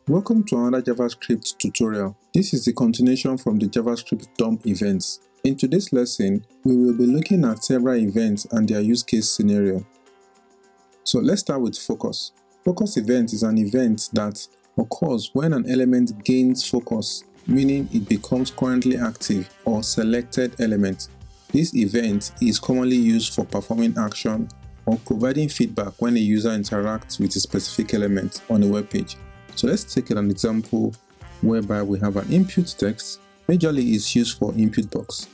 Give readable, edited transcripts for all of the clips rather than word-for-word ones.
Welcome to another JavaScript tutorial. This is the continuation from the JavaScript dump events. In today's lesson, we will be looking at several events and their use case scenario. So let's start with focus. Focus event is an event that occurs when an element gains focus, meaning it becomes currently active or selected element. This event is commonly used for performing action or providing feedback when a user interacts with a specific element on a web page. So let's take an example whereby we have an input text. Majorly is used for input box.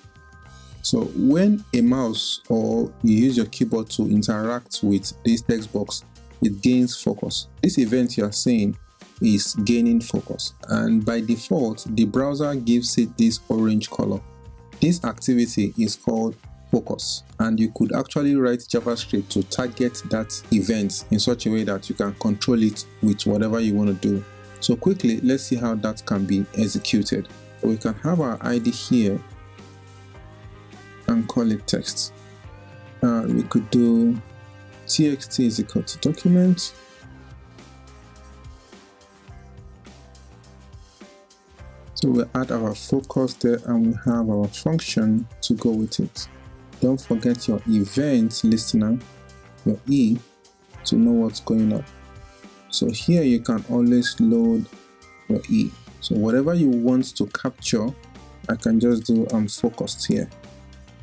So when a mouse or you use your keyboard to interact with this text box, it gains focus. This event you are seeing is gaining focus, and by default the browser gives it this orange color. This activity is called focus, and you could actually write JavaScript to target that event in such a way that you can control it with whatever you want to do. So quickly, let's see how that can be executed. We can have our ID here and call it text. We could do txt is equal to document. So we'll add our focus there, and we have our function to go with it. Don't forget your event listener, your E, to know what's going on. So here you can always load your E. So whatever you want to capture, I can just do focused here.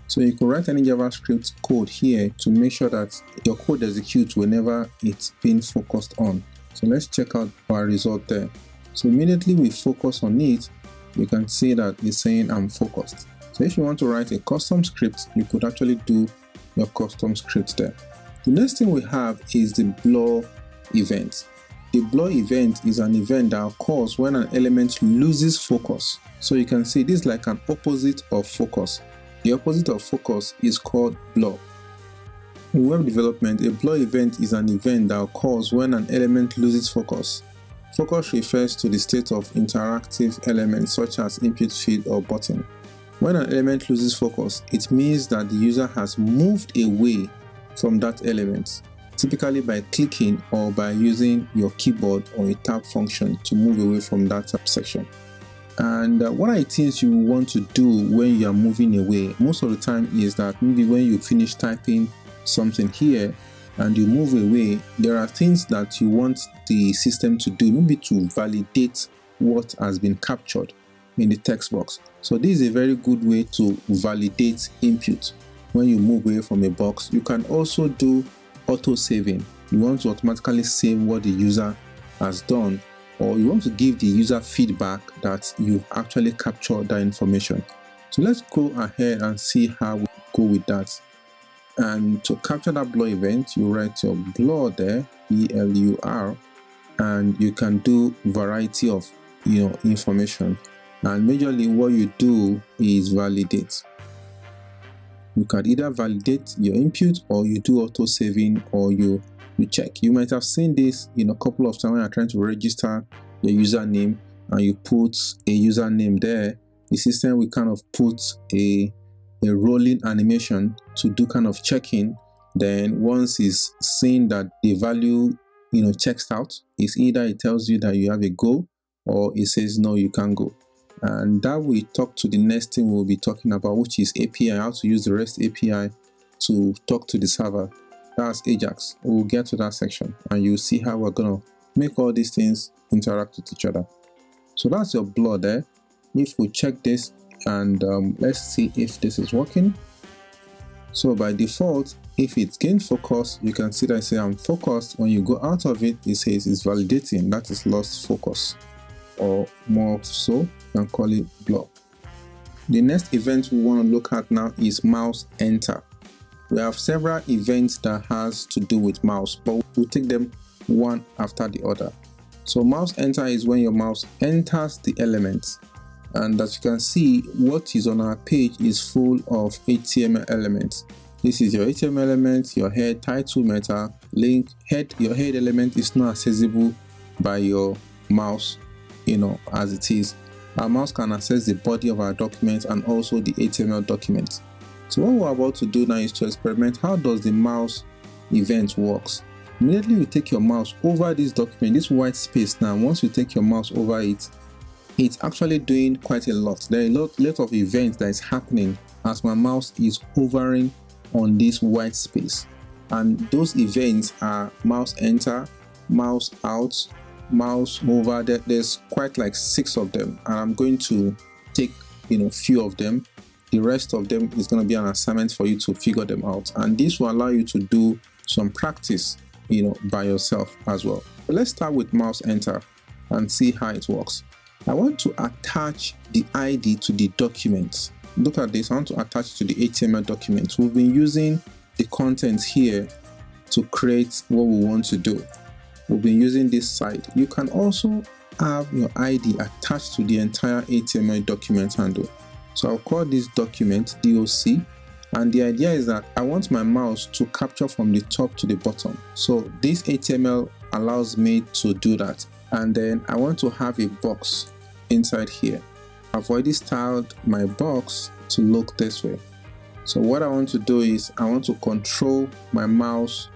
So you can write any JavaScript code here to make sure that your code executes whenever it's being focused on. So let's check out our result there. So immediately we focus on it, you can see that it's saying I'm focused. So if you want to write a custom script, you could actually do your custom script there. The next thing we have is the blur event. The blur event is an event that occurs when an element loses focus. So you can see this is like an opposite of focus. The opposite of focus is called blur. In web development, a blur event is an event that occurs when an element loses focus. Focus refers to the state of interactive elements such as input field or button. When an element loses focus, it means that the user has moved away from that element, typically by clicking or by using your keyboard or a tab function to move away from that section. And what are the things you want to do when you are moving away? Most of the time is that maybe when you finish typing something here and you move away, there are things that you want the system to do, maybe to validate what has been captured in the text box. So this is a very good way to validate input when you move away from a box. You can also do auto saving. You want to automatically save what the user has done, or you want to give the user feedback that you actually captured that information. So let's go ahead and see how we go with that. And to capture that blur event, you write your blur there, BLUR, and you can do variety of information. And majorly what you do is validate. You can either validate your input, or you do auto saving, or you check. You might have seen this in a couple of times when you're trying to register your username and you put a username there. The system will kind of put a rolling animation to do kind of checking. Then once it's seen that the value checks out, it's either it tells you that you have a go, or it says no, you can't go. And that we talk to the next thing we'll be talking about, which is API, how to use the REST API to talk to the server. That's Ajax. We'll get to that section and you'll see how we're gonna make all these things interact with each other. So that's your blur there. If we check this and let's see if this is working. So by default, if it's gained focus, you can see that I say I'm focused. When you go out of it, it says it's validating, that is lost focus, or more so, you can call it blur. The next event we want to look at now is mouse enter. We have several events that has to do with mouse, but we'll take them one after the other. So mouse enter is when your mouse enters the element, and as you can see, what is on our page is full of HTML elements. This is your HTML element, your head, title, meta, link, head. Your head element is not accessible by your mouse, as it is. Our mouse can access the body of our document and also the HTML document. So what we're about to do now is to experiment how does the mouse event works. Immediately you take your mouse over this document, this white space now, once you take your mouse over it, it's actually doing quite a lot. There are a lot of events that is happening as my mouse is hovering on this white space. And those events are mouse enter, mouse out, mouse over. There's quite like 6 of them, and I'm going to take few of them. The rest of them is going to be an assignment for you to figure them out, and this will allow you to do some practice by yourself as well. But let's start with mouse enter and see how it works. I want to attach the ID to the document. Look at this. I want to attach it to the HTML document. We've been using the content here to create what we want to do. We've been using this site. You can also have your ID attached to the entire HTML document handle. So I'll call this document DOC, and the idea is that I want my mouse to capture from the top to the bottom. So this HTML allows me to do that. And then I want to have a box inside here. I've already styled my box to look this way. So what I want to do is I want to control my mouse.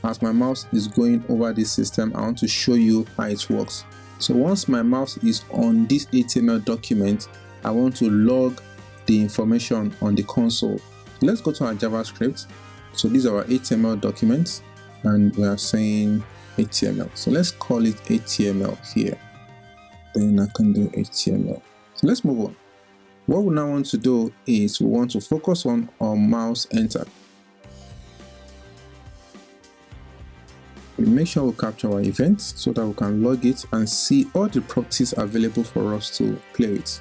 As my mouse is going over this system, I want to show you how it works. So once my mouse is on this HTML document, I want to log the information on the console. Let's go to our JavaScript. So these are our HTML documents, and we are saying HTML. So let's call it HTML here. Then I can do HTML. So let's move on. What we now want to do is we want to focus on our mouse enter. We make sure we capture our events so that we can log it and see all the properties available for us to play with.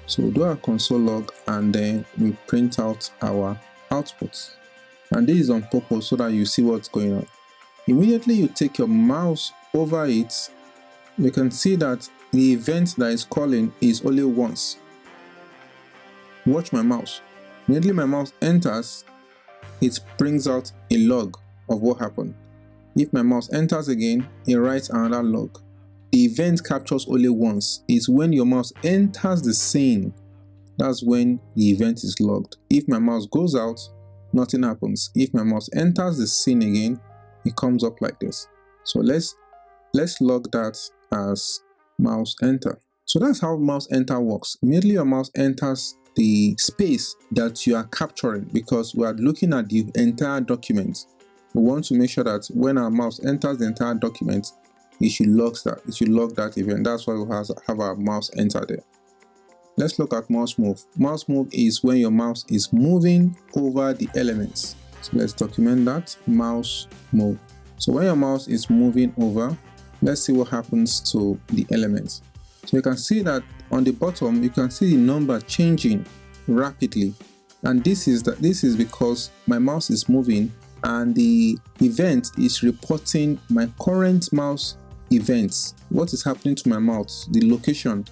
So we'll do our console log, and then we print out our outputs. And this is on purpose so that you see what's going on. Immediately you take your mouse over it, you can see that the event that is calling is only once. Watch my mouse. Immediately my mouse enters, it brings out a log of what happened. If my mouse enters again, it writes another log. The event captures only once. It's when your mouse enters the scene, that's when the event is logged. If my mouse goes out, nothing happens. If my mouse enters the scene again, it comes up like this. So let's log that as mouse enter. So that's how mouse enter works. Immediately your mouse enters the space that you are capturing, because we are looking at the entire document. We want to make sure that when our mouse enters the entire document, it should log that. It should log that event. That's why we have our mouse enter there. Let's look at mouse move. Mouse move is when your mouse is moving over the elements. So let's document that, mouse move. So when your mouse is moving over, let's see what happens to the elements. So you can see that on the bottom, you can see the number changing rapidly. And this is because my mouse is moving and the event is reporting my current mouse events. What is happening to my mouse, the location.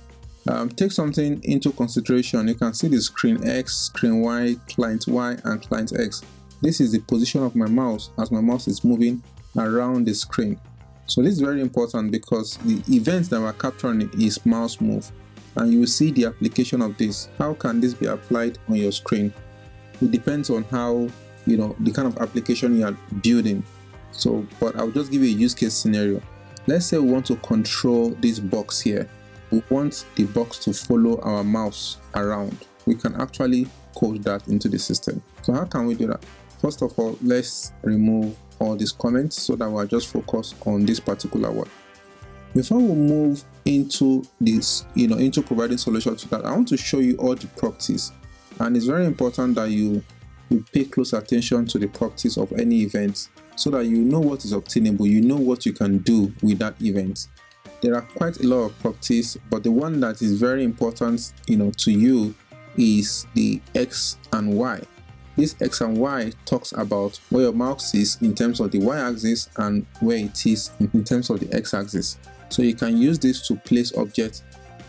Take something into consideration. You can see the screen X, screen Y, client Y, and client X. This is the position of my mouse as my mouse is moving around the screen. So this is very important because the event that we're capturing is mouse move, and you will see the application of this. How can this be applied on your screen? It depends on how, the kind of application you are building. So, but I'll just give you a use case scenario. Let's say we want to control this box here. We want the box to follow our mouse around. We can actually code that into the system. So how can we do that? First of all, let's remove all these comments so that we're just focused on this particular one. Before we move into this, into providing solutions to that, I want to show you all the properties. And it's very important that you pay close attention to the properties of any event so that you know what is obtainable, you know what you can do with that event. There are quite a lot of properties, but the one that is very important, to you is the X and Y. This X and Y talks about where your mouse is in terms of the Y-axis and where it is in terms of the X-axis. So you can use this to place objects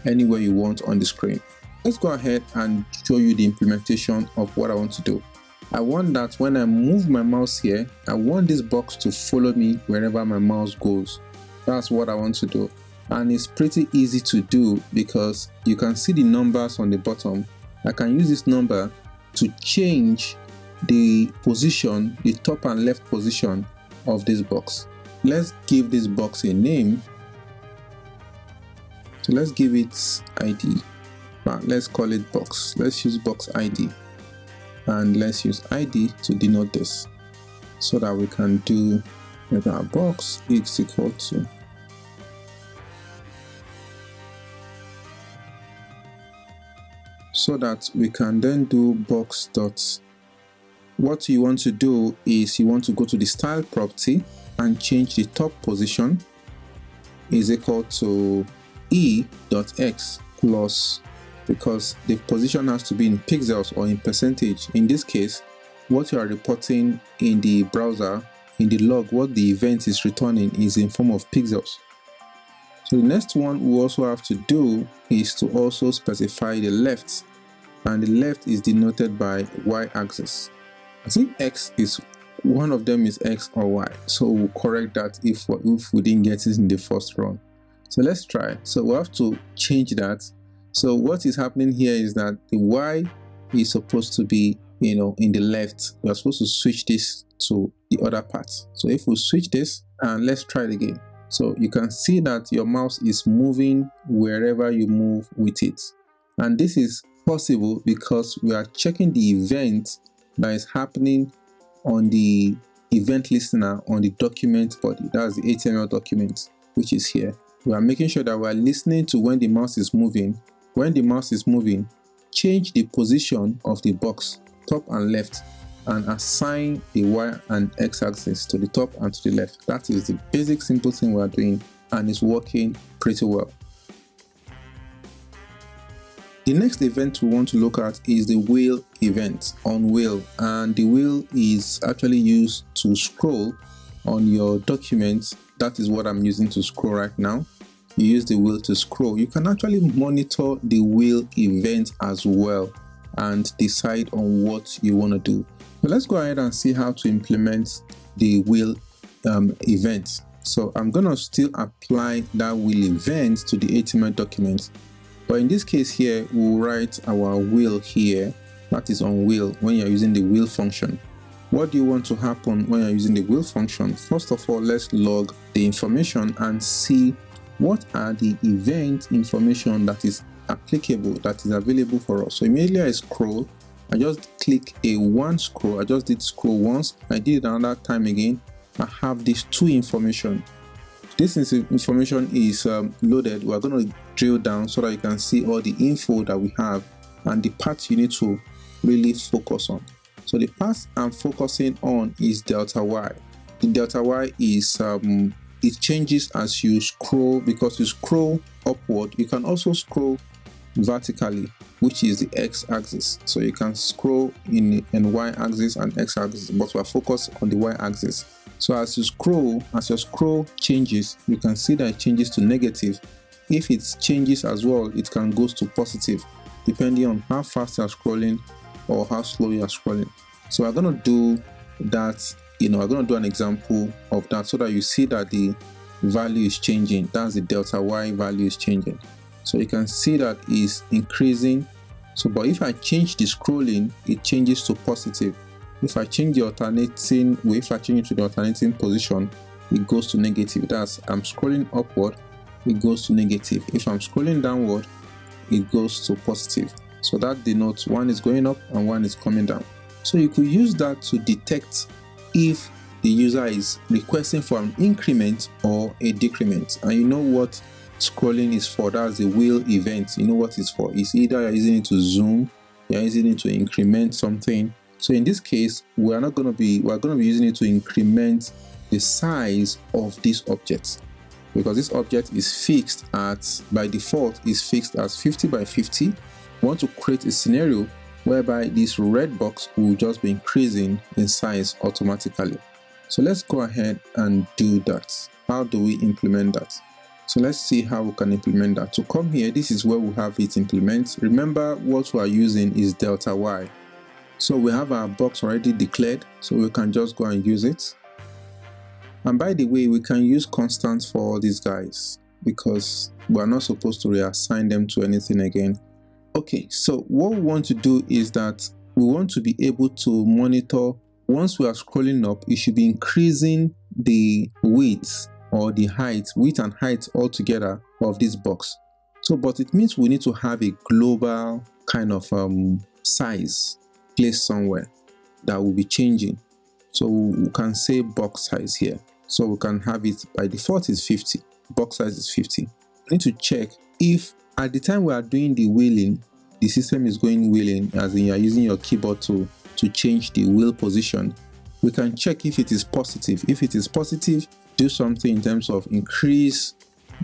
anywhere you want on the screen. Let's go ahead and show you the implementation of what I want to do. I want that when I move my mouse here, I want this box to follow me wherever my mouse goes. That's what I want to do. And it's pretty easy to do because you can see the numbers on the bottom. I can use this number to change the position, the top and left position of this box. Let's give this box a name. So let's give it ID. Let's call it box. Let's use box ID, and let's use ID to denote this, so that we can do our box is equal to so that we can then do box dot. What you want to do is you want to go to the style property and change the top position is equal to e.x plus, because the position has to be in pixels or in percentage. In this case, what you are reporting in the browser, in the log, what the event is returning is in form of pixels. So the next one we also have to do is to also specify the left, and the left is denoted by y-axis. I think x is one of them is x or y, so we'll correct that if we didn't get it in the first run. So let's try. So we have to change that. So what is happening here is that the y is supposed to be, in the left. We are supposed to switch this to the other part. So if we switch this, and let's try it again. So you can see that your mouse is moving wherever you move with it, and this is possible because we are checking the event that is happening on the event listener on the document body. That's the HTML document, which is here. We are making sure that we are listening to when the mouse is moving. When the mouse is moving, change the position of the box, top and left, and assign the y and x axis to the top and to the left. That is the basic simple thing we are doing, and it's working pretty well. The next event we want to look at is the wheel event on wheel, and the wheel is actually used to scroll on your document. That is what I'm using to scroll right now. You use the wheel to scroll. You can actually monitor the wheel event as well and decide on what you want to do. So let's go ahead and see how to implement the wheel event. So I'm going to still apply that wheel event to the HTML document. But in this case here, we'll write our wheel here. That is on wheel when you're using the wheel function. What do you want to happen when you're using the wheel function? First of all, let's log the information and see what are the event information that is applicable, that is available for us. So immediately I scroll, I just click a one scroll. I just did scroll once. I did it another time again. I have these two information. This information is loaded. We're going to drill down so that you can see all the info that we have and the parts you need to really focus on. So the part I'm focusing on is delta y. The delta y is it changes as you scroll, because you scroll upward. You can also scroll vertically, which is the x-axis. So you can scroll in y-axis and x-axis, but we're focused on the y-axis. So as your scroll changes, you can see that it changes to negative. If it changes as well, it can go to positive, depending on how fast you are scrolling or how slow you are scrolling. So we're going to do that. I'm going to do an example of that so that you see that the value is changing. That's the delta y value is changing. So you can see that is increasing. So, but if I change the scrolling, it changes to positive. If I change the alternating way, if I change it to the alternating position, it goes to negative. That's I'm scrolling upward, it goes to negative. If I'm scrolling downward, it goes to positive. So that denotes one is going up and one is coming down. So you could use that to detect if the user is requesting for an increment or a decrement. And you know what scrolling is for. That's the wheel event. You know what it's for. It's either you're using it to zoom, you're using it to increment something. So in this case, we're going to be using it to increment the size of this object, because this object is fixed at, by default, is fixed as 50 by 50. We want to create a scenario whereby this red box will just be increasing in size automatically. So let's go ahead and do that. How do we implement that? So let's see how we can implement that. To come here, this is where we have it implement. Remember, what we are using is delta y. So we have our box already declared, so we can just go and use it. And by the way, we can use constants for all these guys because we are not supposed to reassign them to anything again. Okay, so what we want to do is that we want to be able to monitor, once we are scrolling up, it should be increasing the width or the height, width and height altogether of this box. So, but it means we need to have a global kind of size placed somewhere that will be changing. So we can say box size here. So we can have it by default is 50. Box size is 50. We need to check if at the time we are doing the wheeling, the system is going wheeling, as in you are using your keyboard to change the wheel position. We can check if it is positive. If it is positive, do something in terms of increase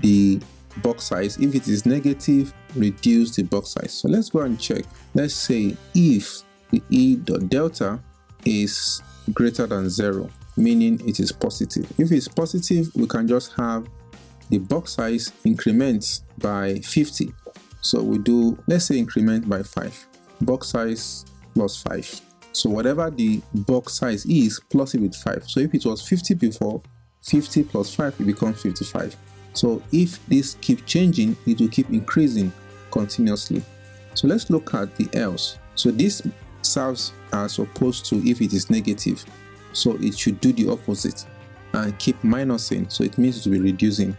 the box size. If it is negative, reduce the box size. So let's go and check. Let's say if the e.delta is greater than 0, meaning it is positive. If it's positive, we can just have the box size increment by 50. So we do, let's say, increment by 5. Box size plus 5. So whatever the box size is, plus it with 5. So if it was 50 before, 50 plus 5, it becomes 55. So if this keeps changing, it will keep increasing continuously. So let's look at the else. So this serves as opposed to if it is negative. So it should do the opposite and keep minusing. So it means to be reducing.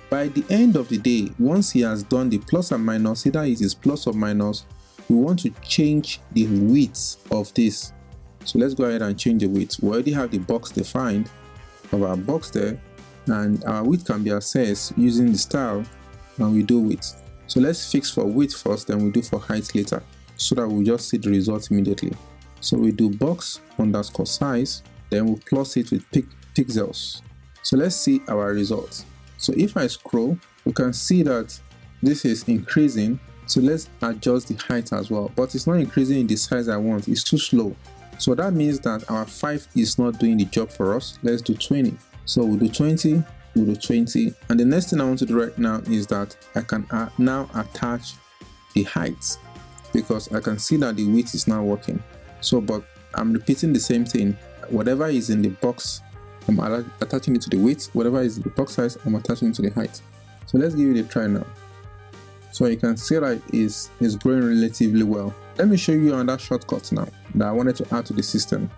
By the end of the day, once he has done the plus and minus, either it is plus or minus, we want to change the width of this. So let's go ahead and change the width. We already have the box defined of our box there, and our width can be accessed using the style, and we do width. So let's fix for width first, then we do for height later, so that we'll just see the result immediately. So we do box underscore size, then we'll plus it with pixels. So let's see our results. So if I scroll, we can see that this is increasing. So let's adjust the height as well, but it's not increasing in the size I want. It's too slow. So that means that our 5 is not doing the job for us. Let's do 20. So we'll do 20, we'll do 20. And the next thing I want to do right now is that I can now attach the height, because I can see that the width is now working. So, but I'm repeating the same thing. Whatever is in the box, I'm attaching it to the width. Whatever is in the box size, I'm attaching it to the height. So let's give it a try now. So you can see that it's growing relatively well. Let me show you another shortcut now that I wanted to add to the system.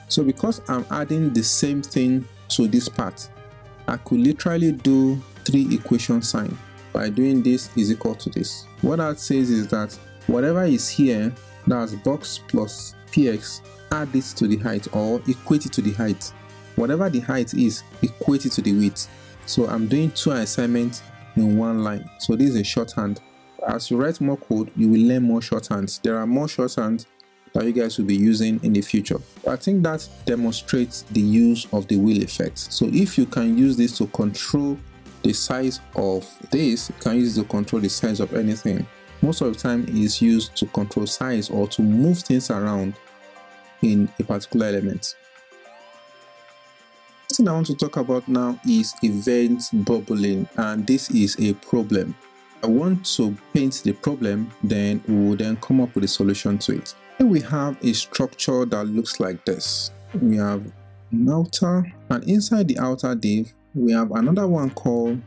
So because I'm adding the same thing to this part, I could literally do 3 equation sign by doing this is equal to this. What that says is that whatever is here, that's box plus px, add this to the height or equate it to the height. Whatever the height is, equate it to the width. So I'm doing 2 assignments in one line. So this is a shorthand. As you write more code, you will learn more shorthands. There are more shorthands that you guys will be using in the future. I think that demonstrates the use of the wheel effect. So if you can use this to control the size of this, you can use it to control the size of anything. Most of the time it is used to control size or to move things around in a particular element. The thing I want to talk about now is event bubbling, and this is a problem. I want to paint the problem, then we will then come up with a solution to it. Here we have a structure that looks like this. We have an outer, and inside the outer div, we have another one called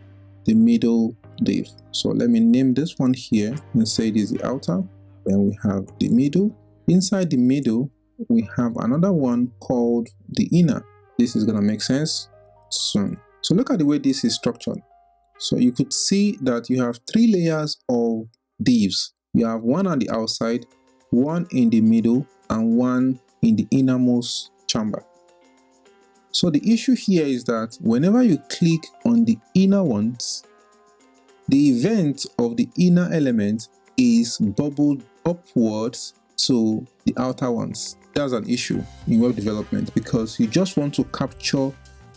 the middle div. So let me name this one here and say it is the outer. Then we have the middle. Inside the middle, we have another one called the inner. This is going to make sense soon. So look at the way this is structured. So you could see that you have 3 layers of divs. You have one on the outside, one in the middle, and one in the innermost chamber. So the issue here is that whenever you click on the inner ones, the event of the inner element is bubbled upwards to the outer ones. That's an issue in web development, because you just want to capture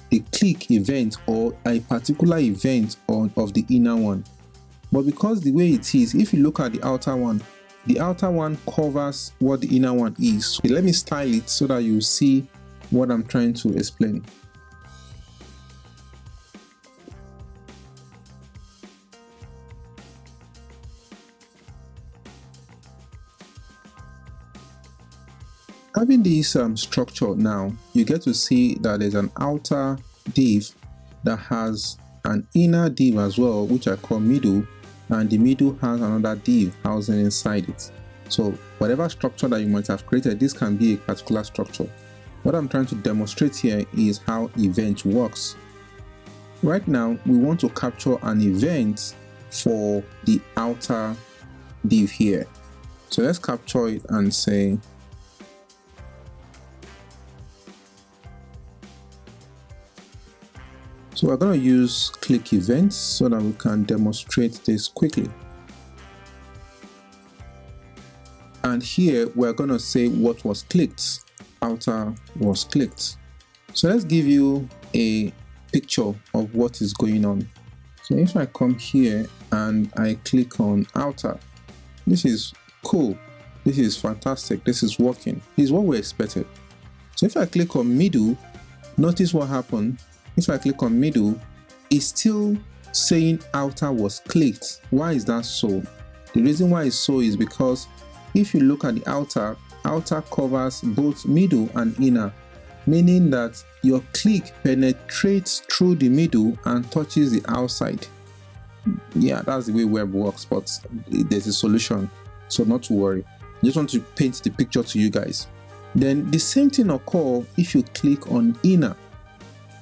the click event or a particular event of the inner one. But because the way it is, if you look at the outer one covers what the inner one is. So let me style it so that you see what I'm trying to explain. Having this structure now, you get to see that there's an outer div that has an inner div as well, which I call middle, and the middle has another div housing inside it. So whatever structure that you might have created, this can be a particular structure. What I'm trying to demonstrate here is how event works. Right now, we want to capture an event for the outer div here. So let's capture it and say, so we're going to use click events so that we can demonstrate this quickly. And here we're going to say what was clicked. Outer was clicked. So let's give you a picture of what is going on. So if I come here and I click on outer, this is cool. This is fantastic. This is working. This is what we expected. So if I click on middle, notice what happened. If I click on middle, it's still saying outer was clicked. Why is that so? The reason why it's so is because if you look at the outer covers both middle and inner, meaning that your click penetrates through the middle and touches the outside. Yeah, that's the way web works, but there's a solution, so not to worry. I just want to paint the picture to you guys. Then the same thing occurs if you click on inner.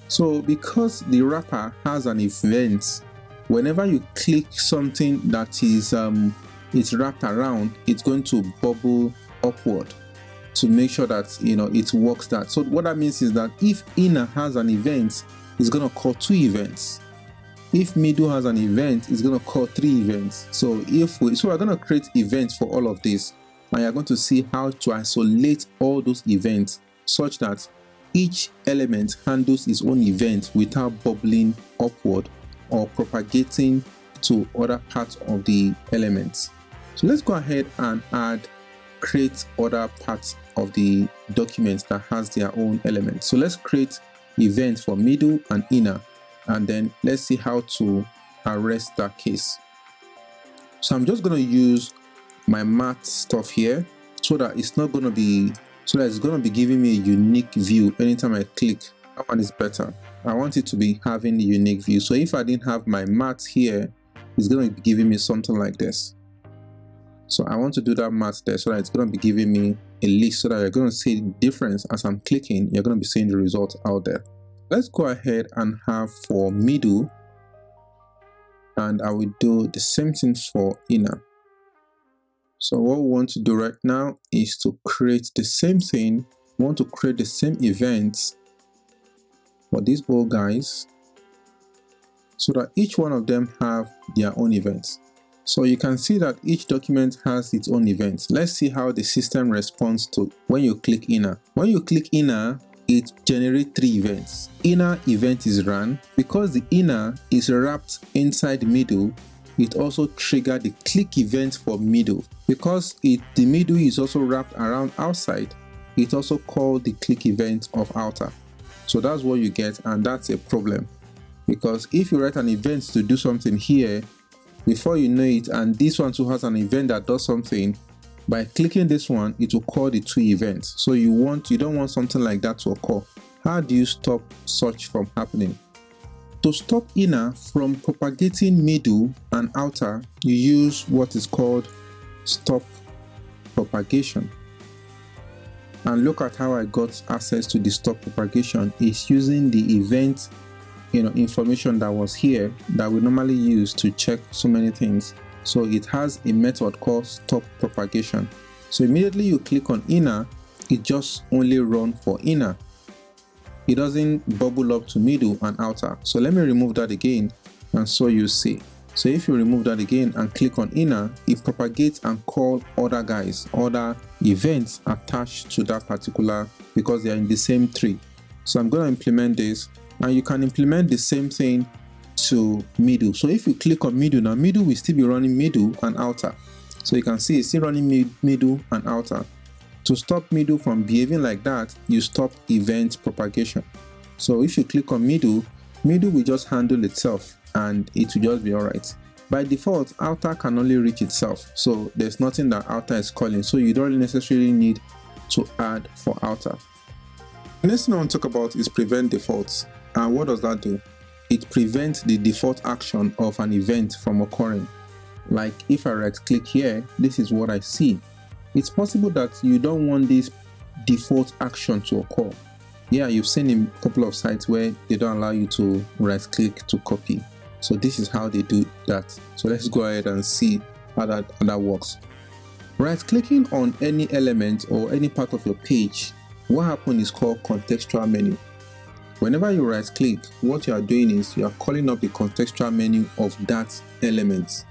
So because the wrapper has an event, whenever you click something that is it's wrapped around, it's going to bubble upward to make sure that it works that. So what that means is that if inner has an event, it's going to call 2 events. If middle has an event, it's going to call 3 events. So we're going to create events for all of this, and you're going to see how to isolate all those events such that each element handles its own event without bubbling upward or propagating to other parts of the elements. So let's go ahead and create other parts of the document that has their own elements. So let's create events for middle and inner, and then let's see how to arrest that case. So I'm just going to use my math stuff here so that it's going to be giving me a unique view anytime I click. That one is better. I want it to be having a unique view. So if I didn't have my math here, it's going to be giving me something like this. So I want to do that math there so that it's going to be giving me a list so that you're going to see the difference as I'm clicking. You're going to be seeing the result out there. Let's go ahead and have for middle, and I will do the same thing for inner. So what we want to do right now is to create the same thing. We want to create the same events for these both guys so that each one of them have their own events. So you can see that each document has its own events. Let's see how the system responds to when you click inner. When you click inner, it generates 3 events. Inner event is run. Because the inner is wrapped inside the middle, it also triggers the click event for middle. Because the middle is also wrapped around outside, it also called the click event of outer. So that's what you get, and that's a problem. Because if you write an event to do something here, before you know it, and this one too has an event that does something, by clicking this one, it will call the 2 events. So you don't want something like that to occur. How do you stop such from happening? To stop inner from propagating middle and outer, you use what is called stop propagation. And look at how I got access to the stop propagation. It's using the event information that was here that we normally use to check so many things. So it has a method called stop propagation. So immediately you click on inner, it just only runs for inner. It doesn't bubble up to middle and outer. So let me remove that again, and so you see. So if you remove that again and click on inner, it propagates and calls other guys, other events attached to that particular, because they are in the same tree. So I'm going to implement this, and you can implement the same thing to middle. So if you click on middle, now middle will still be running middle and outer. So you can see it's still running middle and outer. To stop middle from behaving like that, you stop event propagation. So if you click on middle will just handle itself and it will just be alright. By default, outer can only reach itself, so there's nothing that outer is calling, so you don't necessarily need to add for outer. The next thing I want to talk about is preventDefault. And what does that do? It prevents the default action of an event from occurring. Like if I right click here, this is what I see. It's possible that you don't want this default action to occur. Yeah, you've seen in a couple of sites where they don't allow you to right click to copy. So this is how they do that. So let's go ahead and see how that works. Right clicking on any element or any part of your page, what happens is called contextual menu. Whenever you right click, what you are doing is you are calling up the contextual menu of that element.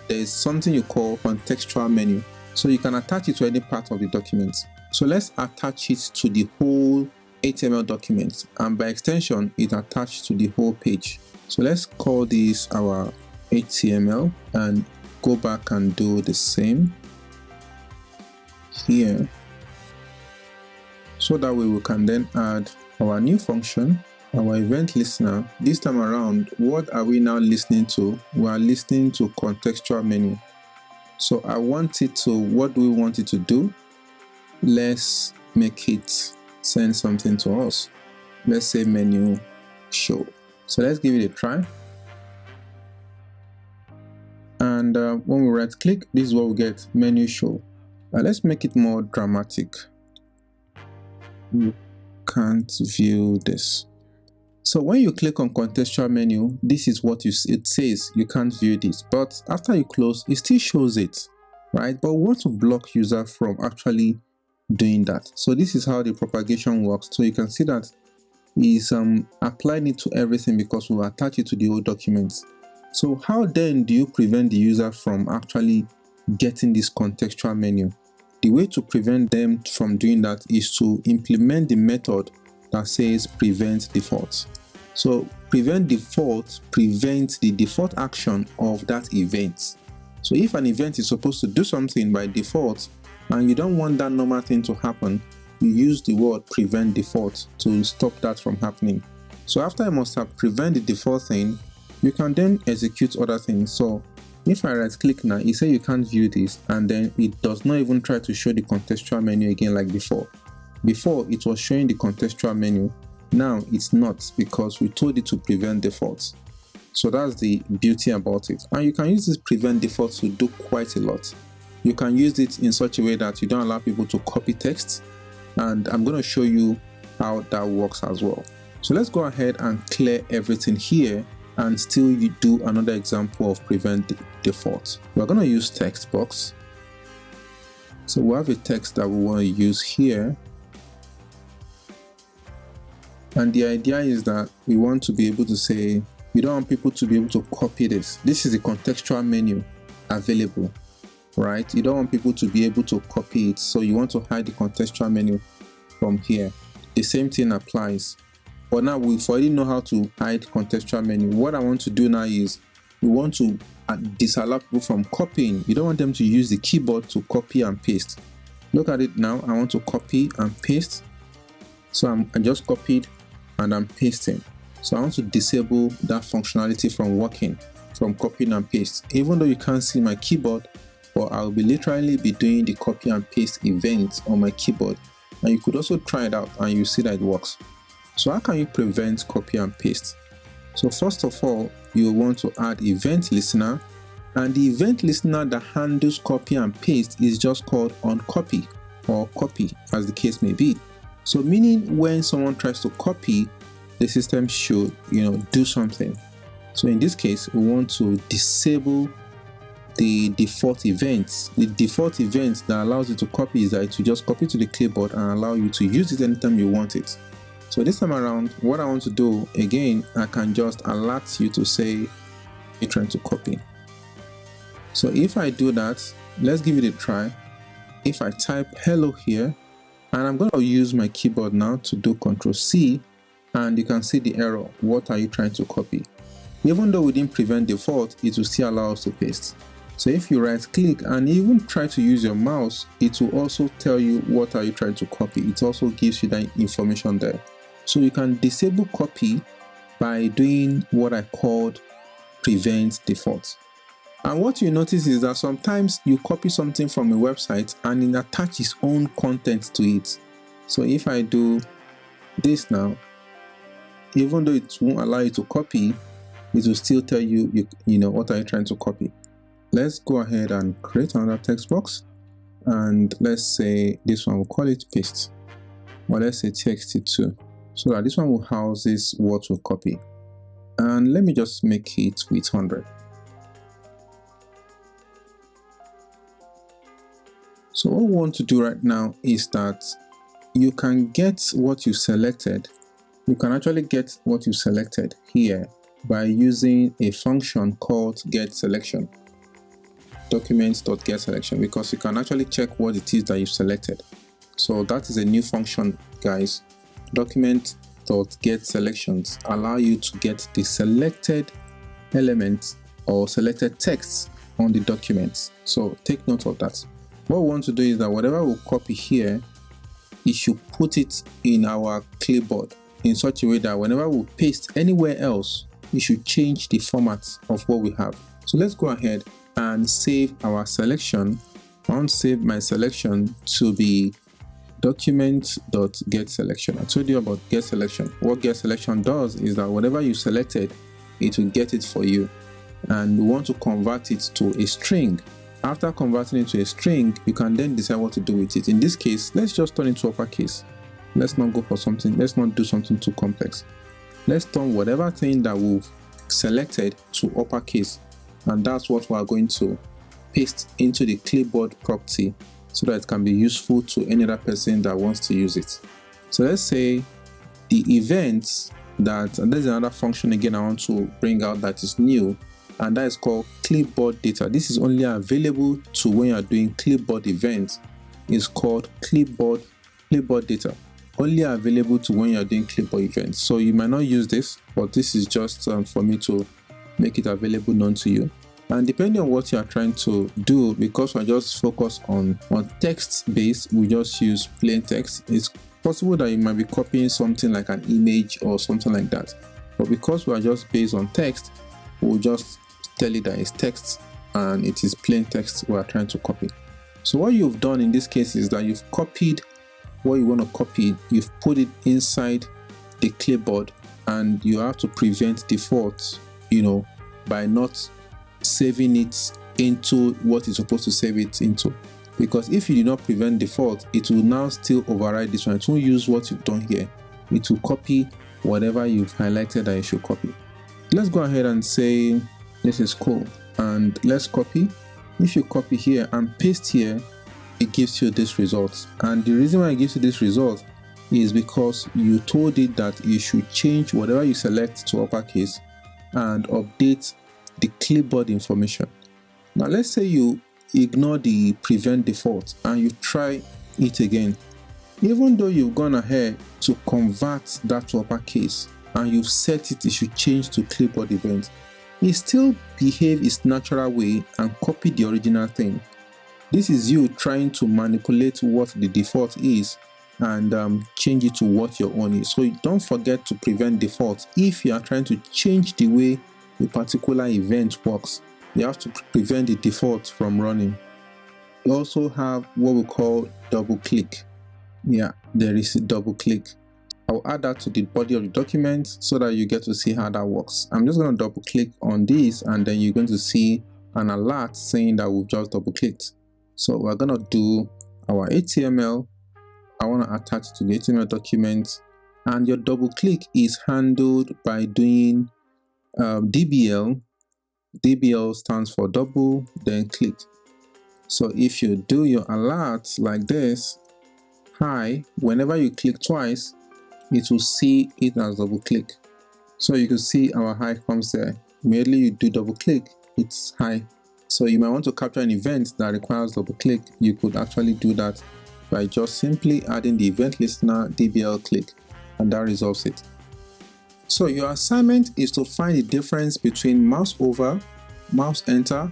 There is something you call contextual menu. So you can attach it to any part of the document. So let's attach it to the whole HTML document, and by extension it attached to the whole page. So let's call this our HTML and go back and do the same here, so that way we can then add our new function, our event listener. This time around, what are we now listening to? We are listening to contextual menu. So I want it to, what do we want it to do? Let's make it send something to us. Let's say menu show. So let's give it a try. And when we right click, this is what we get, menu show. Let's make it more dramatic. You can't view this. So when you click on contextual menu, this is what it says, you can't view this. But after you close, it still shows it, right? But we want to block user from actually doing that. So this is how the propagation works. So you can see that is applying it to everything because we'll attach it to the whole document. So how then do you prevent the user from actually getting this contextual menu? The way to prevent them from doing that is to implement the method that says preventDefault. So preventDefault prevents the default action of that event. So if an event is supposed to do something by default and you don't want that normal thing to happen, you use the word preventDefault to stop that from happening. So after you must have prevent the default thing, you can then execute other things. So if I right click now, it says you can't view this, and then it does not even try to show the contextual menu again like before. Before it was showing the contextual menu, now it's not because we told it to preventDefault. So that's the beauty about it. And you can use this preventDefault to do quite a lot. You can use it in such a way that you don't allow people to copy text, and I'm going to show you how that works as well. So let's go ahead and clear everything here and still do another example of preventDefault. We're going to use text box. So we have a text that we want to use here. And the idea is that we want to be able to say, we don't want people to be able to copy this. This is the contextual menu available, right? You don't want people to be able to copy it. So you want to hide the contextual menu from here. The same thing applies. But now we already know how to hide contextual menu. What I want to do now is we want to disallow people from copying. You don't want them to use the keyboard to copy and paste. Look at it now. I want to copy and paste. So I just copied and I'm pasting. So I want to disable that functionality from working, from copying and paste. Even though you can't see my keyboard, but I'll be literally be doing the copy and paste event on my keyboard. And you could also try it out and you see that it works. So how can you prevent copy and paste? So first of all, you want to add event listener, and the event listener that handles copy and paste is just called onCopy or copy, as the case may be. So meaning when someone tries to copy, the system should do something. So in this case, we want to disable the default events. The default event that allows you to copy is that you just copy to the clipboard and allow you to use it anytime you want it. So this time around, what I want to do, again, I can just alert you to say you're trying to copy. So if I do that, let's give it a try. If I type hello here, and I'm going to use my keyboard now to do Ctrl+C, and you can see the error. What are you trying to copy? Even though we didn't preventDefault, it will still allow us to paste. So if you right click and even try to use your mouse, it will also tell you what are you trying to copy. It also gives you that information there. So you can disable copy by doing what I called preventDefault. And what you notice is that sometimes you copy something from a website and it attaches its own content to it. So if I do this now, even though it won't allow you to copy, it will still tell you, what are you trying to copy. Let's go ahead and create another text box. And let's say this one, we'll call it paste. Or let's say text2. so that this one will house this what we copy. And let me just make it with 100. So what we want to do right now is that you can get what you selected. You can actually get what you selected here by using a function called getSelection, documents.getSelection, because you can actually check what it is that you selected. So that is a new function, guys. Document.getSelections allow you to get the selected elements or selected text on the documents. So take note of that. What we want to do is that whatever we copy here, it should put it in our clipboard in such a way that whenever we paste anywhere else, we should change the format of what we have. So let's go ahead and save our selection. I want to save my selection to be document.getSelection. I told you about getSelection. What getSelection does is that whatever you selected, it will get it for you. And we want to convert it to a string. After converting it to a string, you can then decide what to do with it. In this case, let's just turn it to uppercase. Let's not go for something, let's not do something too complex. Let's turn whatever thing that we've selected to uppercase, and that's what we are going to paste into the clipboard property so that it can be useful to any other person that wants to use it. So let's say the events that, and there's another function again I want to bring out that is new, and that is called clipboard data. This is only available to when you are doing clipboard events. It's called clipboard data. Only available to when you are doing clipboard events. So you might not use this, but this is just for me to make it available known to you. And depending on what you are trying to do, because we're just focused on text based, we just use plain text. It's possible that you might be copying something like an image or something like that. But because we are just based on text, we'll just tell it that it's text and it is plain text we are trying to copy. So what you've done in this case is that you've copied what you want to copy, you've put it inside the clipboard, and you have to prevent default, by not saving it into what it's supposed to save it into. Because if you do not prevent default, it will now still override this one. It won't use what you've done here. It will copy whatever you've highlighted that you should copy. Let's go ahead and say this is cool, and let's copy. If you copy here and paste here, it gives you this result. And the reason why it gives you this result is because you told it that you should change whatever you select to uppercase and update the clipboard information. Now let's say you ignore the prevent default and you try it again. Even though you've gone ahead to convert that to uppercase and you've set it should change to clipboard event, it still behaves its natural way and copy the original thing. This is you trying to manipulate what the default is and change it to what your own is. So don't forget to prevent default. If you are trying to change the way a particular event works, you have to prevent the default from running. You also have what we call double click. Yeah, there is a double click. I'll add that to the body of the document so that you get to see how that works. I'm just going to double click on this, and then you're going to see an alert saying that we've just double clicked. So we're going to do our HTML. I want to attach it to the HTML document, and your double click is handled by doing DBL. DBL stands for double, then click. So if you do your alert like this, hi, whenever you click twice, it will see it as double click. So you can see our hi comes there. Immediately you do double click, it's hi. So you might want to capture an event that requires double click. You could actually do that by just simply adding the event listener DBL click, and that resolves it. So your assignment is to find the difference between mouse over, mouse enter,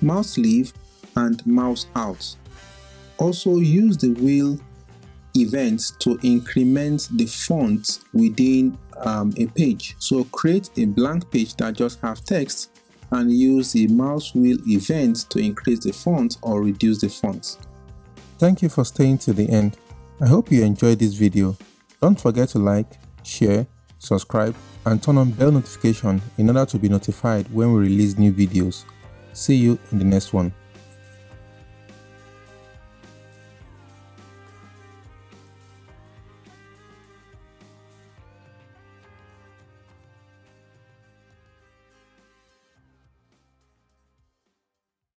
mouse leave, and mouse out. Also use the wheel event to increment the font within a page. So create a blank page that just have text and use the mouse wheel event to increase the font or reduce the font. Thank you for staying to the end. I hope you enjoyed this video. Don't forget to like, share, subscribe, and turn on bell notification in order to be notified when we release new videos. See you in the next one.